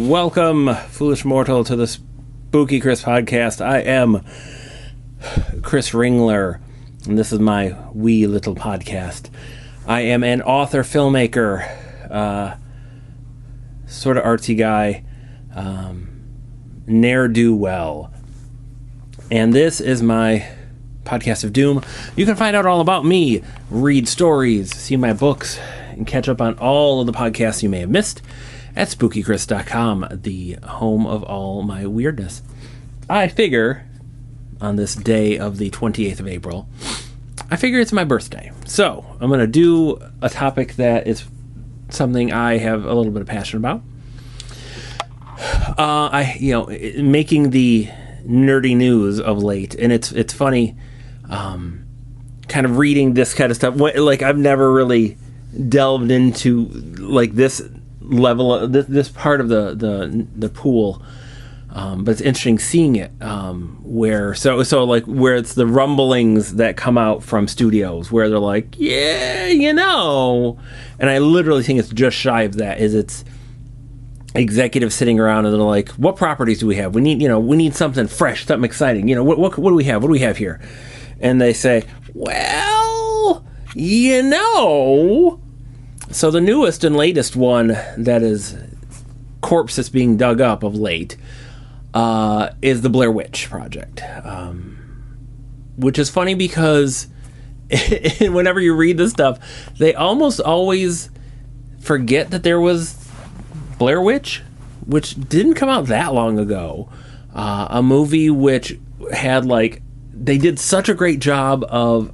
Welcome, foolish mortal, to the Spooky Chris podcast. I am Chris Ringler, and this is my wee little podcast. I am an author, filmmaker, sort of artsy guy, ne'er-do-well. And this is my podcast of doom. You can find out all about me, read stories, see my books, and catch up on all of the podcasts you may have missed at spookychris.com, the home of all my weirdness. I figure, on this day of the 28th of April, I figure it's my birthday. So, I'm going to do a topic that is something I have a little bit of passion about. Making the nerdy news of late, and it's funny, kind of reading this kind of stuff. Like, I've never really delved into like this level of this part of the pool, but it's interesting seeing it where it's the rumblings that come out from studios where they're like, and I literally think it's just shy of that. It's executives sitting around and they're like, what properties do we have? We need something fresh, something exciting. What do we have? What do we have here? And they say, so the newest and latest one that is corpse that's being dug up of late is the Blair Witch Project, which is funny because whenever you read this stuff, they almost always forget that there was Blair Witch, which didn't come out that long ago. A movie which had they did such a great job of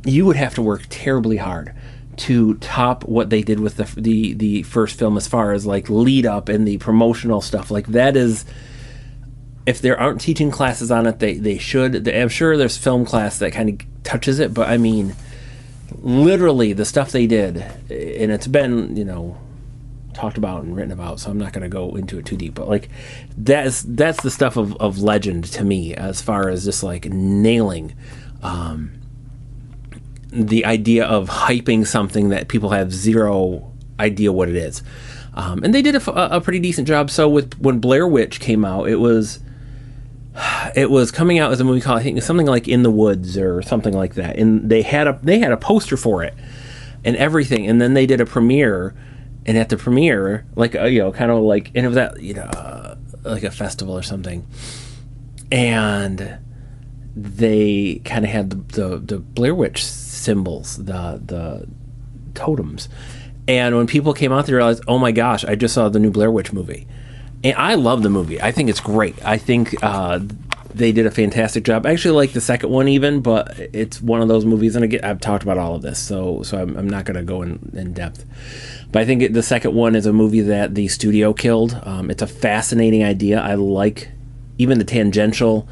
you would have to work terribly hard to top what they did with the first film as far as lead up and the promotional stuff. That is, if there aren't teaching classes on it, they should. I'm sure there's film class that kind of touches it, but I mean, literally the stuff they did, and it's been talked about and written about, so I'm not going to go into it too deep, but that's the stuff of legend to me, as far as just nailing the idea of hyping something that people have zero idea what it is. And they did a pretty decent job. So when Blair Witch came out, it was coming out as a movie called, I think, something like In the Woods or something like that. And they had a poster for it and everything. And then they did a premiere, and at the premiere, and it was at, like a festival or something. And they kind of had the Blair Witch symbols, the totems, and when people came out, they realized, oh my gosh, I just saw the new Blair Witch movie. And I love the movie. I think it's great. I think they did a fantastic job. I actually like the second one even, but it's one of those movies, and again, I've talked about all of this, so I'm not going to go in depth. But I think the second one is a movie that the studio killed. It's a fascinating idea. I like even the tangential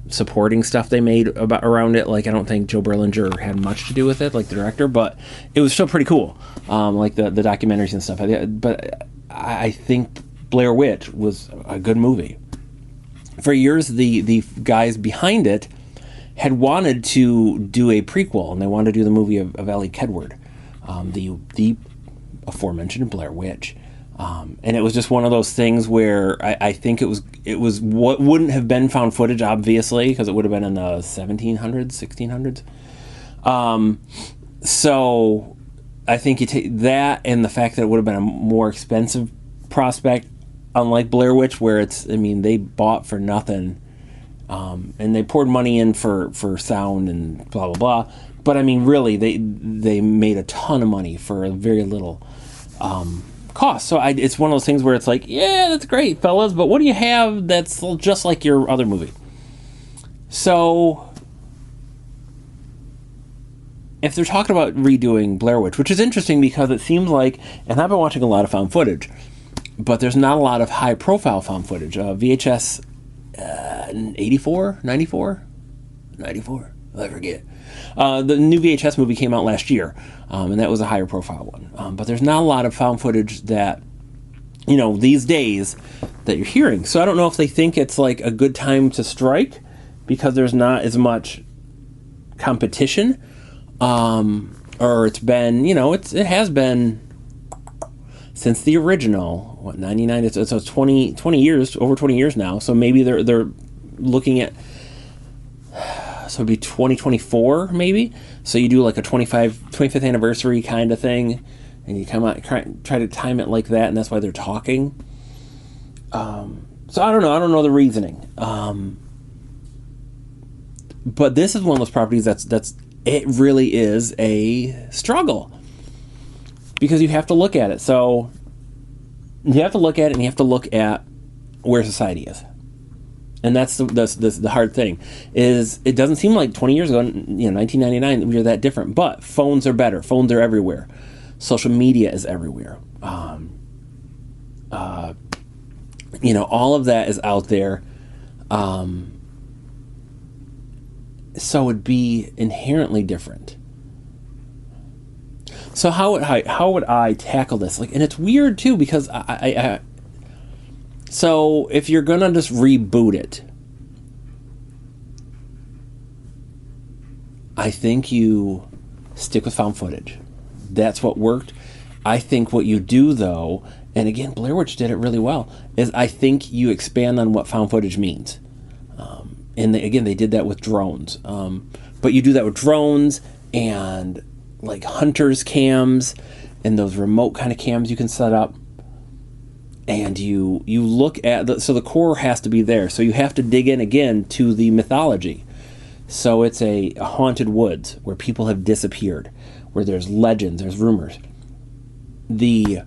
supporting stuff they made around it. I don't think Joe Berlinger had much to do with it, the director, but it was still pretty cool. The documentaries and stuff. But I think Blair Witch was a good movie. For years, the guys behind it had wanted to do a prequel, and they wanted to do the movie of Ellie Kedward, the aforementioned Blair Witch. And it was just one of those things where I think it was what wouldn't have been found footage, obviously, because it would have been in the 1700s, 1600s. So I think you take that and the fact that it would have been a more expensive prospect, unlike Blair Witch, where they bought for nothing, and they poured money in for sound and blah, blah, blah. But really, they made a ton of money for very little cost. So it's one of those things where it's that's great, fellas, but what do you have that's just like your other movie? So if they're talking about redoing Blair Witch, which is interesting because it seems like, and I've been watching a lot of found footage, but there's not a lot of high profile found footage. VHS 94, I forget. The new VHS movie came out last year, and that was a higher profile one. But there's not a lot of found footage that, these days that you're hearing. So I don't know if they think it's a good time to strike because there's not as much competition, or it's been, it has been since the original, 99, so 20 years, over 20 years now. So maybe they're looking at, so it'd be 2024 maybe. So you do like a 25th anniversary kind of thing, and you come out, try to time it like that, and that's why they're talking. So I don't know the reasoning. But this is one of those properties that's it really is a struggle, because you have to look at it. So you have to look at it, and you have to look at where society is. And that's the hard thing, is it doesn't seem like 20 years ago, 1999, we were that different. But phones are better. Phones are everywhere. Social media is everywhere. All of that is out there. So it'd be inherently different. So how would I tackle this? And it's weird too, because so if you're gonna just reboot it, I think you stick with found footage. That's what worked. I think what you do, though, and again, Blair Witch did it really well, is I think you expand on what found footage means. And they did that with drones. But you do that with drones and like hunters cams and those remote kind of cams you can set up. And you look at so the core has to be there. So you have to dig in again to the mythology. So it's a haunted woods where people have disappeared, where there's legends, there's rumors. The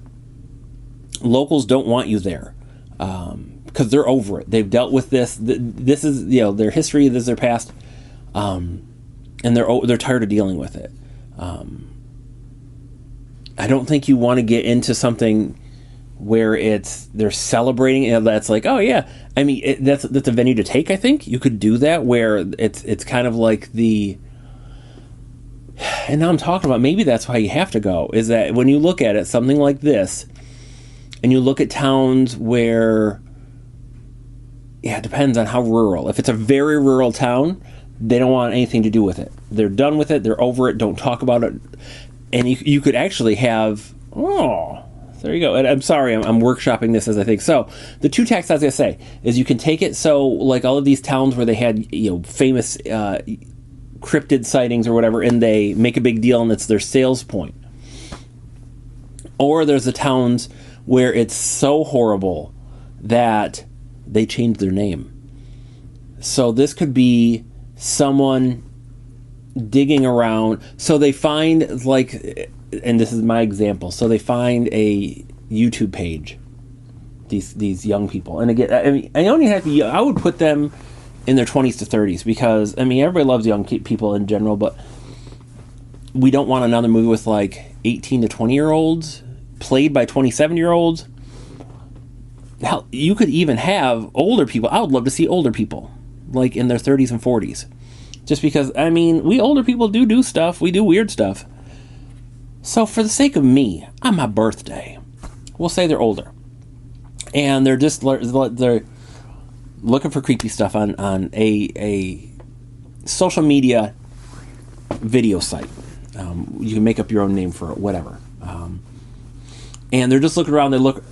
locals don't want you there because they're over it. They've dealt with this. This is their history. This is their past, and they're tired of dealing with it. I don't think you want to get into something where they're celebrating. That's like, oh yeah. I mean, that's a venue to take. I think you could do that where it's kind of like the. And now I'm talking about, maybe that's why you have to go, is that when you look at it, something like this, and you look at towns where, it depends on how rural. If it's a very rural town, they don't want anything to do with it. They're done with it. They're over it. Don't talk about it. And you could actually have, there you go. And I'm sorry, I'm workshopping this as I think. So the two tactics I was going to say is you can take it, so like all of these towns where they had famous cryptid sightings or whatever, and they make a big deal and it's their sales point. Or there's the towns where it's so horrible that they change their name. So this could be someone digging around. So they find, and this is my example, so they find a YouTube page, these young people. And again, I mean, I would put them in their 20s to 30s, because I mean, everybody loves young people in general, but we don't want another movie with 18 to 20 year olds played by 27 year olds. Hell, you could even have older people. I would love to see older people in their 30s and 40s, just because I mean, we older people do stuff. We do weird stuff. So for the sake of me, on my birthday, we'll say they're older, and they're looking for creepy stuff on a social media video site. You can make up your own name for it, whatever. And they're just looking around. They look,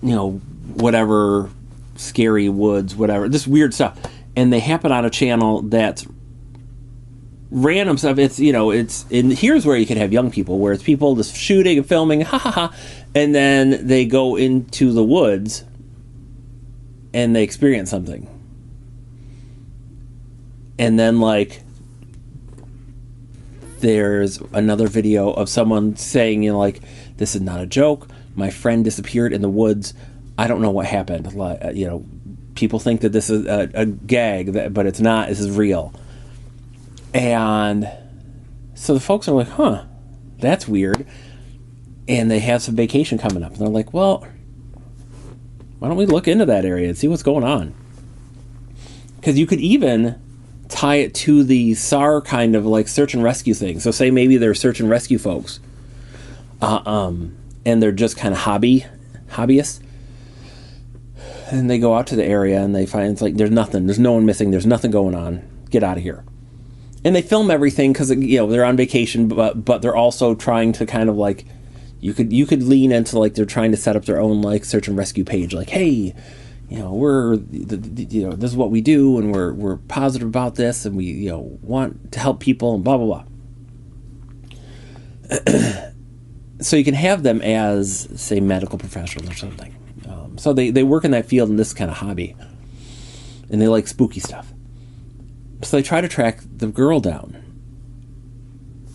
whatever, scary woods, whatever, just weird stuff. And they happen on a channel that's random stuff. It's, and here's where you could have young people, where it's people just shooting and filming, ha ha ha. And then they go into the woods and they experience something. And then there's another video of someone saying, this is not a joke. My friend disappeared in the woods. I don't know what happened. People think that this is a gag, but it's not. This is real. And so the folks are like, huh, that's weird. And they have some vacation coming up. And they're like, well, why don't we look into that area and see what's going on? Because you could even tie it to the SAR kind of search and rescue thing. So say maybe they're search and rescue folks. And they're just kind of hobbyists. And they go out to the area and they find there's nothing. There's no one missing. There's nothing going on. Get out of here. And they film everything because they're on vacation, but they're also trying to kind of You could lean into like they're trying to set up their own like search and rescue page, like, hey, we're this is what we do, and we're positive about this, and we want to help people, and blah blah blah. So you can have them as, say, medical professionals or something. So they work in that field in this kind of hobby, and they like spooky stuff. So they try to track the girl down.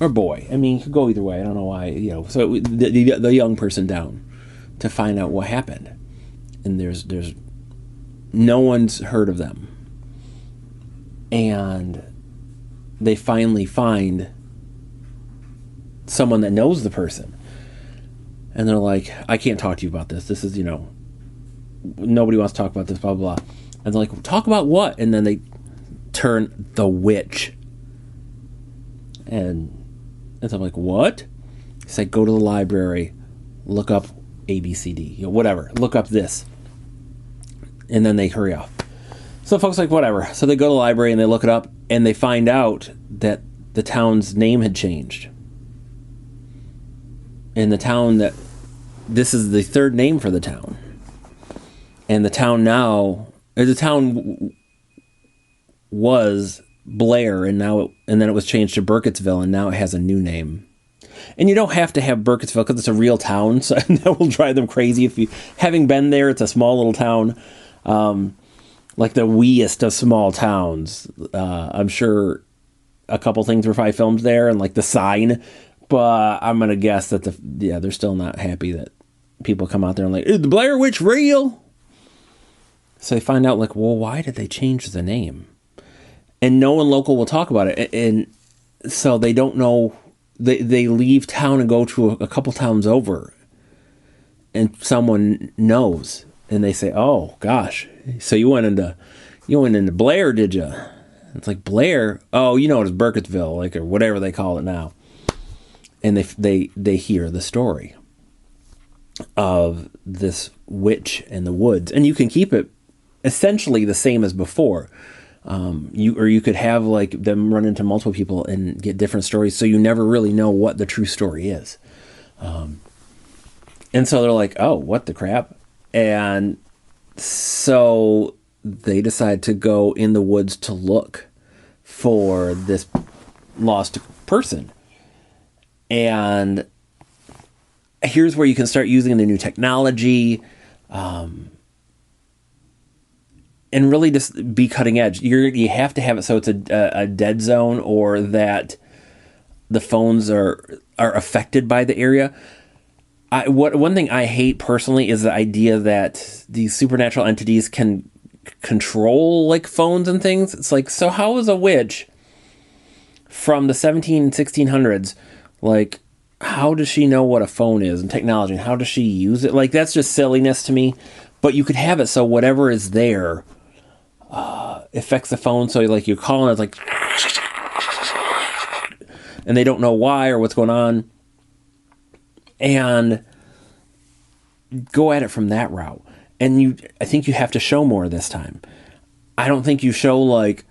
Or boy. I mean, it could go either way. I don't know why. So the young person down to find out what happened. And there's no one's heard of them. And they finally find someone that knows the person. And they're like, I can't talk to you about this. This is, nobody wants to talk about this, blah, blah, blah. And they're like, talk about what? And then they turn the witch. And so I'm like, what? It's like, go to the library, look up ABCD, whatever. Look up this. And then they hurry off. So folks like, whatever. So they go to the library and they look it up, and they find out that the town's name had changed. And the town this is the third name for the town. And the town was Blair, and then it was changed to Burkittsville, and now it has a new name. And you don't have to have Burkittsville because it's a real town, so that will drive them crazy. If you, having been there, it's a small little town, like the weest of small towns. I'm sure a couple things were probably filmed there, and like the sign, but I'm gonna guess that they're still not happy that people come out there and like, is the Blair Witch real? So they find out like, well, why did they change the name? And no one local will talk about it. And so they don't know. They leave town and go to a couple towns over. And someone knows. And they say, oh, gosh. So you went into Blair, did you? It's like, Blair? Oh, it was Burkittsville, like, or whatever they call it now. And they hear the story of this witch in the woods. And you can keep it essentially the same as before. You could have like them run into multiple people and get different stories, so you never really know what the true story is. And so they're like, oh, what the crap? And so they decide to go in the woods to look for this lost person. And here's where you can start using the new technology, and really just be cutting edge. You have to have it so it's a dead zone, or that the phones are affected by the area. One thing I hate personally is the idea that these supernatural entities can control like phones and things. It's like, so how is a witch from the 1600s, like, how does she know what a phone is and technology, and how does she use it? Like, that's just silliness to me. But you could have it so whatever is there affects the phone. So like you call and it's like, and they don't know why or what's going on, and go at it from that route. And I think you have to show more this time. I don't think you show like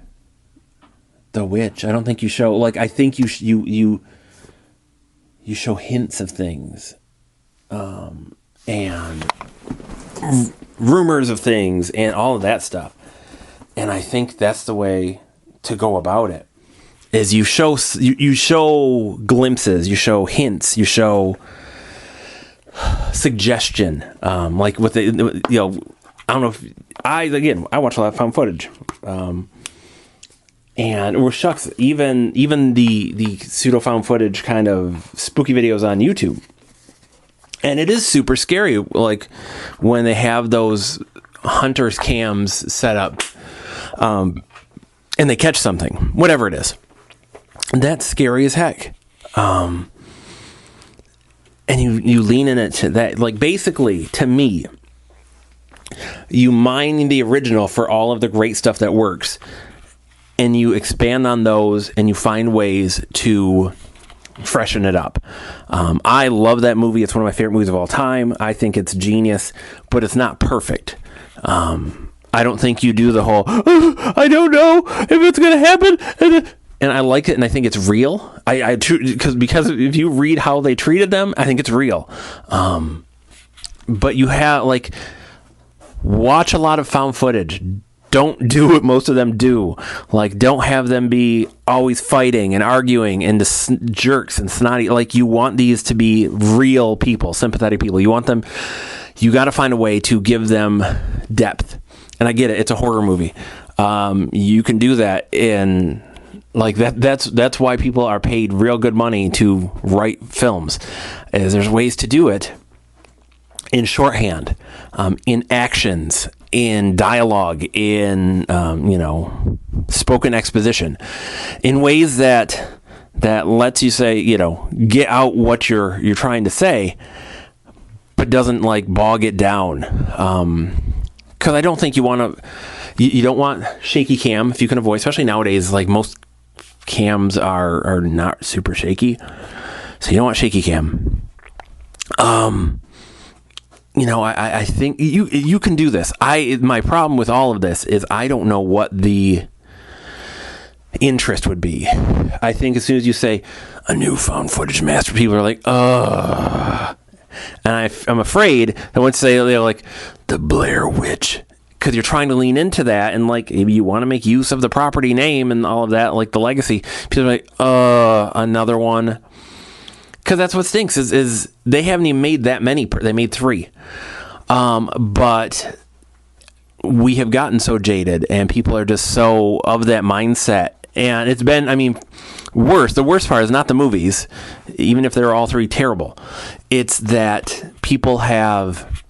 the witch. I don't think you show like, I think you show hints of things, and rumors of things and all of that stuff. And I think that's the way to go about it, is you show glimpses, you show hints, you show suggestion. Like with the, I don't know if I watch a lot of found footage. And well, shucks, even the pseudo found footage kind of spooky videos on YouTube. And it is super scary, like when they have those hunter's cams set up, and they catch something, whatever it is. That's scary as heck. And you lean in it to that, like basically to me, you mine the original for all of the great stuff that works, and you expand on those, and you find ways to freshen it up. I love that movie. It's one of my favorite movies of all time. I think it's genius, but it's not perfect. I don't think you do the whole, I don't know if it's going to happen. and I like it, and I think it's real. Because if you read how they treated them, I think it's real. But you have like watch a lot of found footage. Don't do what most of them do. Like, don't have them be always fighting and arguing and jerks and snotty. Like, you want these to be real people, sympathetic people. You want them. You got to find a way to give them depth. And I get it. It's a horror movie. You can do that in like that. That's why people are paid real good money to write films. Is there's ways to do it in shorthand, in actions, in dialogue, in spoken exposition, in ways that lets you say, get out what you're trying to say, but doesn't like bog it down. Because I don't think you want to. You don't want shaky cam if you can avoid, especially nowadays. Like most cams are not super shaky, so you don't want shaky cam. I think you can do this. My problem with all of this is I don't know what the interest would be. I think as soon as you say a new found footage master, people are like, ugh. And I'm afraid that once they're like the Blair Witch, because you're trying to lean into that, and like maybe you want to make use of the property name and all of that, like the legacy. People are like, another one. Because that's what stinks is they haven't even made that many. They made 3. But we have gotten so jaded, and people are just so of that mindset. And it's been, worse. The worst part is not the movies, even if they're all 3 terrible. It's that people have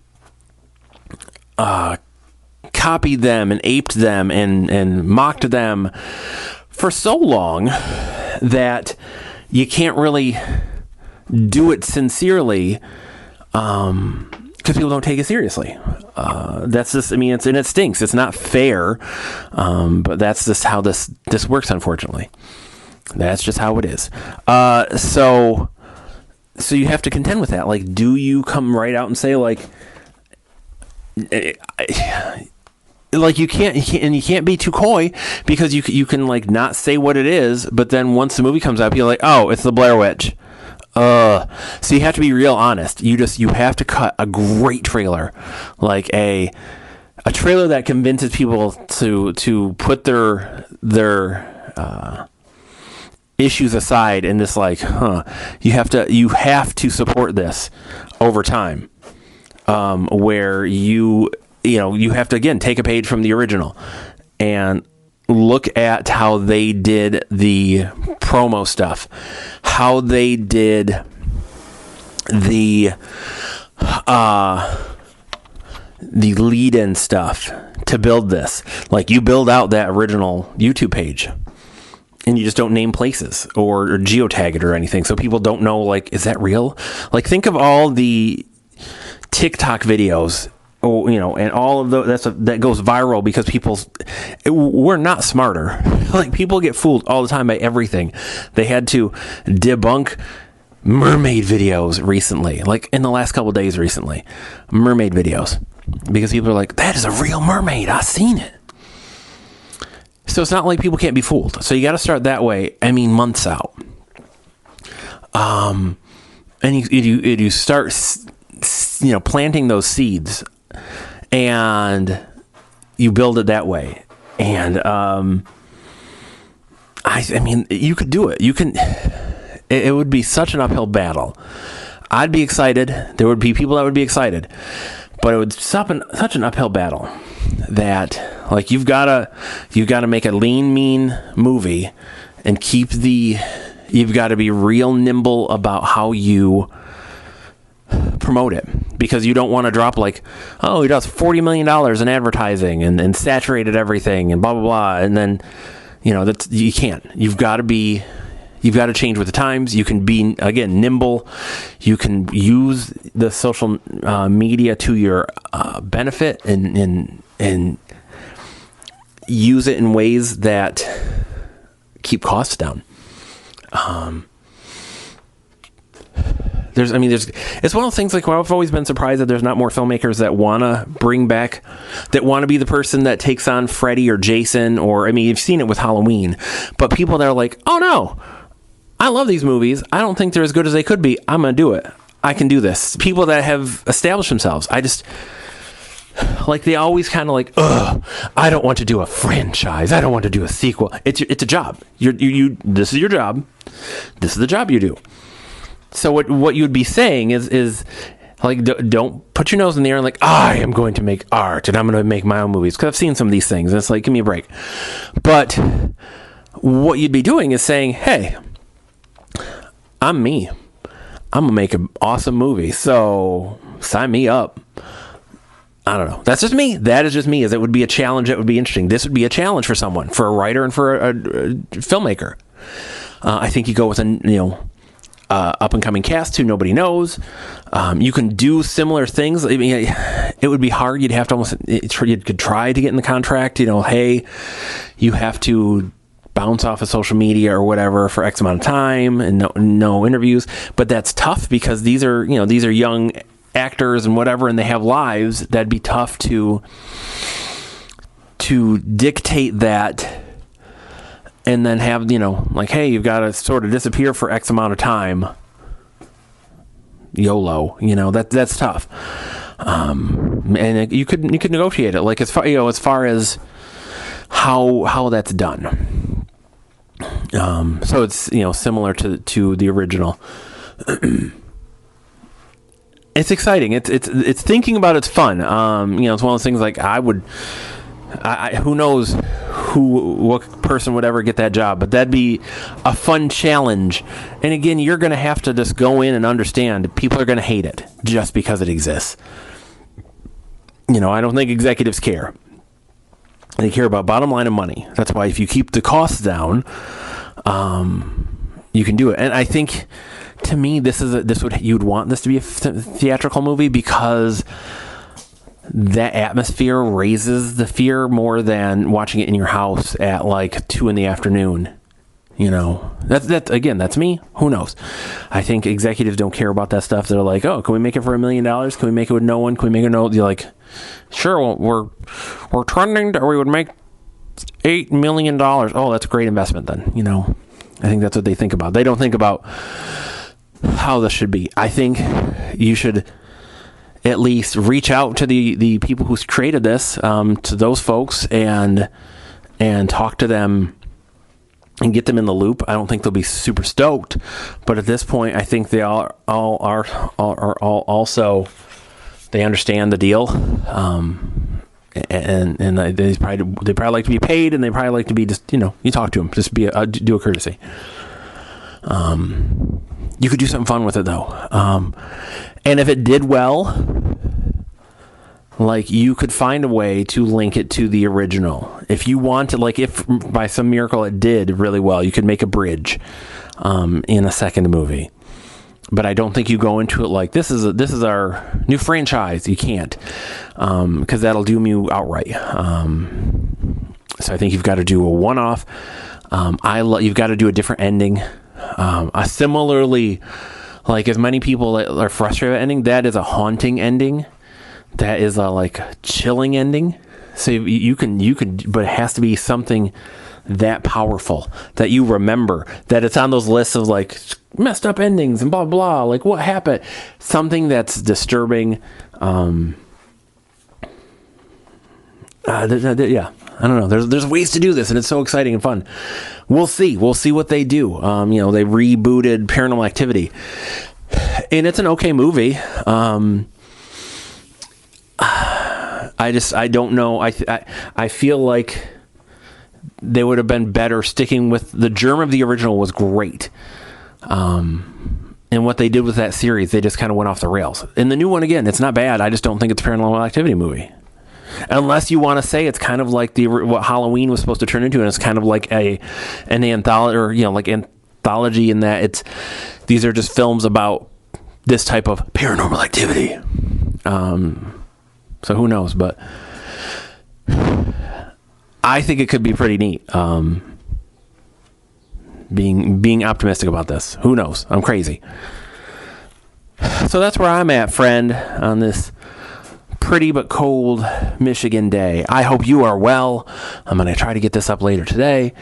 copied them and aped them and mocked them for so long that you can't really do it sincerely because people don't take it seriously. That's just, it stinks. It's not fair, but that's just how this works, unfortunately. That's just how it is. So you have to contend with that. Like, do you come right out and say, like you can't be too coy, because you can like not say what it is, but then once the movie comes out, you're like, oh, it's the Blair Witch. So you have to be real honest. You have to cut a great trailer, like a trailer that convinces people to put their issues aside and this like, you have to support this over time, where you have to again take a page from the original and look at how they did the promo stuff, how they did the lead-in stuff to build this. Like, you build out that original YouTube page, and you just don't name places or geotag it or anything, so people don't know, like, is that real? Like, think of all the TikTok videos, and all of that goes viral because we're not smarter. Like, people get fooled all the time by everything. They had to debunk mermaid videos recently, like in the last couple of days recently, mermaid videos, because people are like, that is a real mermaid. I've seen it. So it's not like people can't be fooled. So you got to start that way. Months out. And you start, planting those seeds, and you build it that way. And you could do it. You can. It would be such an uphill battle. I'd be excited. There would be people that would be excited, but it would such an uphill battle that, like, you've got to make a lean, mean movie and you've got to be real nimble about how you promote it, because you don't want to drop like, oh, he does $40 million in advertising and saturated everything and blah blah blah, and then you can't. You've got to change with the times. You can be, again, nimble. You can use the social media to your benefit and use it in ways that keep costs down. it's one of those things like where I've always been surprised that there's not more filmmakers that want to be the person that takes on Freddy or Jason, or, I mean, you've seen it with Halloween, but people that are like, oh no, I love these movies. I don't think they're as good as they could be. I'm going to do it. I can do this. People that have established themselves. Like, they always kind of like, ugh, I don't want to do a franchise. I don't want to do a sequel. It's a job. This is your job. This is the job you do. So what you'd be saying is like, don't put your nose in the air and like, I am going to make art and I'm going to make my own movies. Because I've seen some of these things. And it's like, give me a break. But what you'd be doing is saying, hey, I'm me. I'm going to make an awesome movie. So sign me up. I don't know. That's just me. That is just me. It would be a challenge that would be interesting. This would be a challenge for someone, for a writer and for a filmmaker. I think you go with up and coming cast who nobody knows. You can do similar things. I mean, it would be hard. You'd have to you could try to get in the contract. Hey, you have to bounce off of social media or whatever for X amount of time and no interviews. But that's tough because these are young actors and whatever, and they have lives. That'd be tough to dictate that and then have, like, hey, you've got to sort of disappear for X amount of time. YOLO, that's tough. And you could negotiate it, like, as far as how that's done. So it's, similar to the original. It's exciting. It's thinking about it's fun. It's one of those things like who knows what person would ever get that job, but that'd be a fun challenge. And again, you're going to have to just go in and understand people are going to hate it just because it exists. I don't think executives care. They care about bottom line and money. That's why if you keep the costs down, you can do it. And I think, to me, you'd want this to be a theatrical movie because that atmosphere raises the fear more than watching it in your house at like 2 p.m. That's me. Who knows? I think executives don't care about that stuff. They're like, oh, can we make it for $1 million? Can we make it with no one? Can we make it no? You're like, sure. Well, we're trending, or we would make $8 million. Oh, that's a great investment then. I think that's what they think about. They don't think about how this should be. I think you should at least reach out to the people who's created this, to those folks, and talk to them and get them in the loop. I don't think they'll be super stoked, but at this point, I think they all are also, they understand the deal, and they probably like to be paid, and they probably like to be just, you talk to them, just do a courtesy. You could do something fun with it though. And if it did well, like, you could find a way to link it to the original. If you want to, like, if by some miracle it did really well, you could make a bridge in a second movie. But I don't think you go into it like, this is our new franchise. You can't, because that'll doom you outright. So I think you've got to do a one-off. You've got to do a different ending. Similarly, like, as many people that are frustrated with ending, that is a haunting ending. That is a, like, chilling ending. So you can, but it has to be something that powerful that you remember, that it's on those lists of like messed up endings and blah blah, like what happened, something that's disturbing. Yeah, I don't know. There's ways to do this, and it's so exciting and fun. We'll see what they do. They rebooted Paranormal Activity, and it's an okay movie. I don't know. I feel like they would have been better sticking with the germ of the original. Was great. And what they did with that series, they just kind of went off the rails. And the new one, again, it's not bad. I just don't think it's a Paranormal Activity movie. Unless you want to say it's kind of like what Halloween was supposed to turn into, and it's kind of like an anthology, or like anthology, in that these are just films about this type of paranormal activity. So who knows? But I think it could be pretty neat. Being optimistic about this. Who knows? I'm crazy. So that's where I'm at, friend, on this pretty but cold Michigan day. I hope you are well. I'm going to try to get this up later today.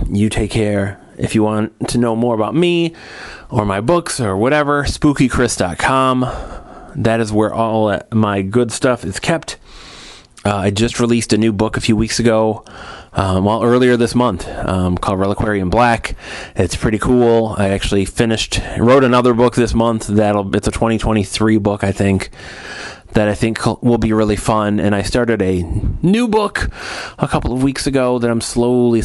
You take care. If you want to know more about me or my books or whatever, spookychris.com. That is where all my good stuff is kept. I just released a new book a few weeks ago, earlier this month, called Reliquary in Black. It's pretty cool. I actually wrote another book this month. It's a 2023 book, I think, that I think will be really fun. And I started a new book a couple of weeks ago that I'm slowly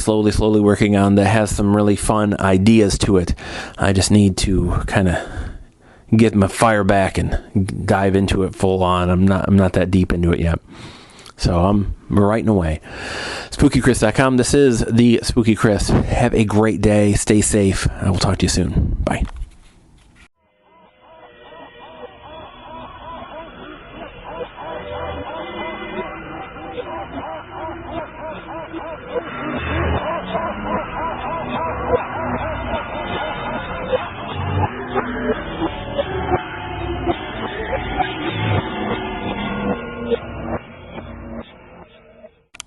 working on that has some really fun ideas to it. I just need to kind of get my fire back and dive into it full on. I'm not that deep into it yet. So I'm writing away. SpookyChris.com. This is the Spooky Chris. Have a great day. Stay safe. I will talk to you soon. Bye.